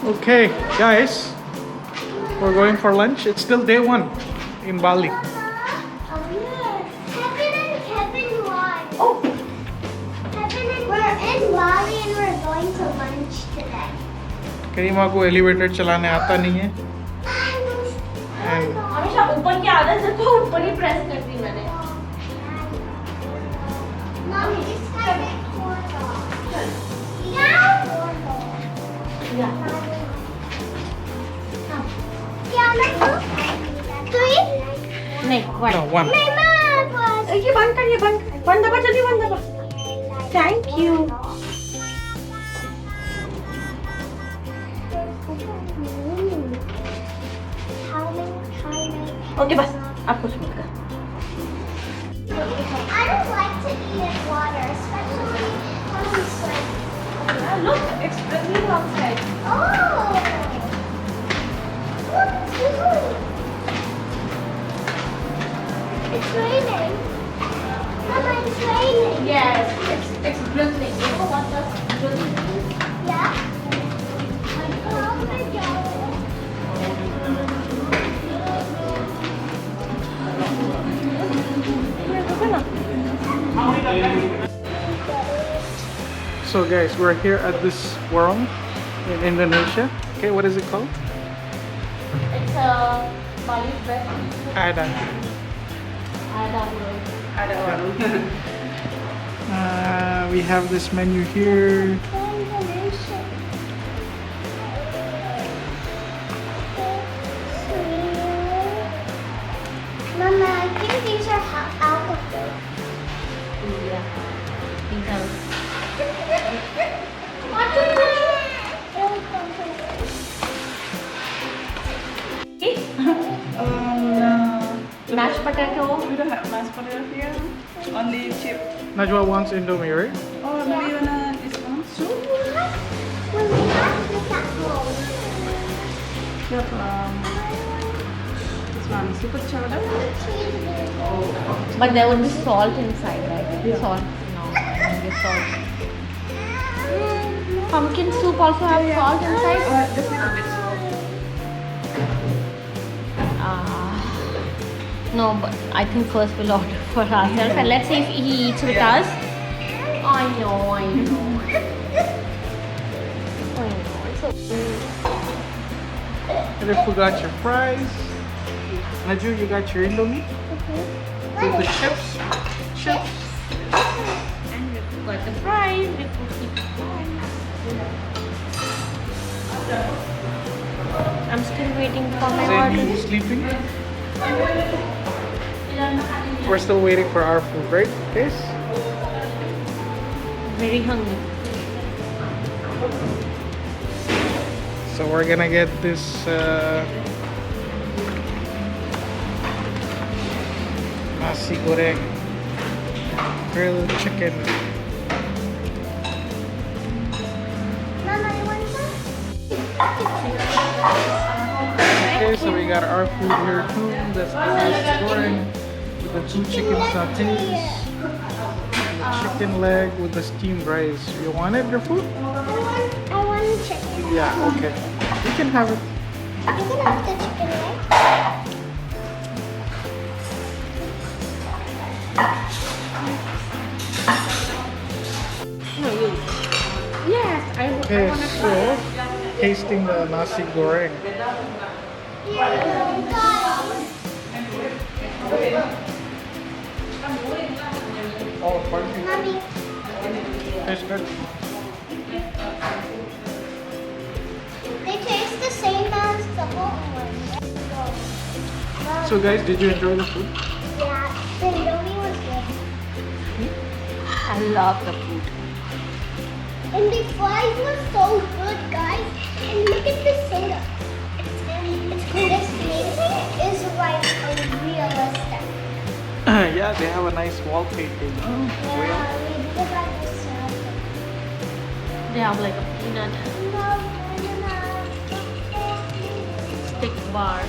Okay, guys, we're going for lunch. It's still day 1 in Bali. Oh, yes. Kevin won. Oh, We're in Bali and we're going to lunch today. करीमा को elevator चलाने आता नहीं है. And हमेशा ऊपर की आदत है तो ऊपर ही प्रेस करती हूँ मैंने. Mommy, this time it's corridor. Yeah, let's go. 3? नहीं, no, 1. My mom was. ये बंद कर, ये बंद दबा, जल्दी बंद दबा. Thank you. ओके बस आप कुछ मत कर. I don't like to eat in water, especially when we swim. Look, it's raining outside. Oh! Look, it's raining. It's raining. Mama, it's raining. Yes, it's drizzling. You know what does drizzling mean? Yeah? Oh my God. So guys, we're here at this warung in Indonesia. Okay, what is it called? It's a Bali's best. Ada. We have this menu here. Mama, I think these are alcohol. Yeah. These are. Mashed potato. We don't have mashed potato here. Only chip. Najwa wants Indomie, right? Oh, maybe you wanna this one? Soup? When we have this at home. Yep. This one, super chowder. But there would be salt inside, right? Yeah. Salt. No, I don't get salt. Pumpkin soup also have salt inside? Just little bit salt. No, but I think first we'll order for ourselves and let's see if he eats with us. I know. I know. It's okay. And if we got your fries. Najwa, you got your Indomie? With the chips? Chips. And we've got the fries. We've got the fries. I'm still waiting for my Zaini order. sleeping? We're still waiting for our food, right? Yes? Very hungry. So we're gonna get this Nasi Goreng grilled chicken. Mama, you want some? Okay, so we got our food here too. That's the Nasi Goreng with the 2 chicken satays, the chicken leg with the steamed rice. You wanted your food? I want chicken. Yeah, okay. You can have it. You can have the chicken leg. Yes, Okay, so tasting the Nasi Goreng. Oh, pardon me. Mommy, Tastes good. they taste the same as the old ones. So guys, did you enjoy the food? Yeah, the Indomie was good. I love the food. And the fries were so good, guys. And look at the soda. It's crispy. It's like realistic. Yeah, they have a nice wall painting. Oh, well. Yeah, we did like the soda. They have like a peanut stick bar.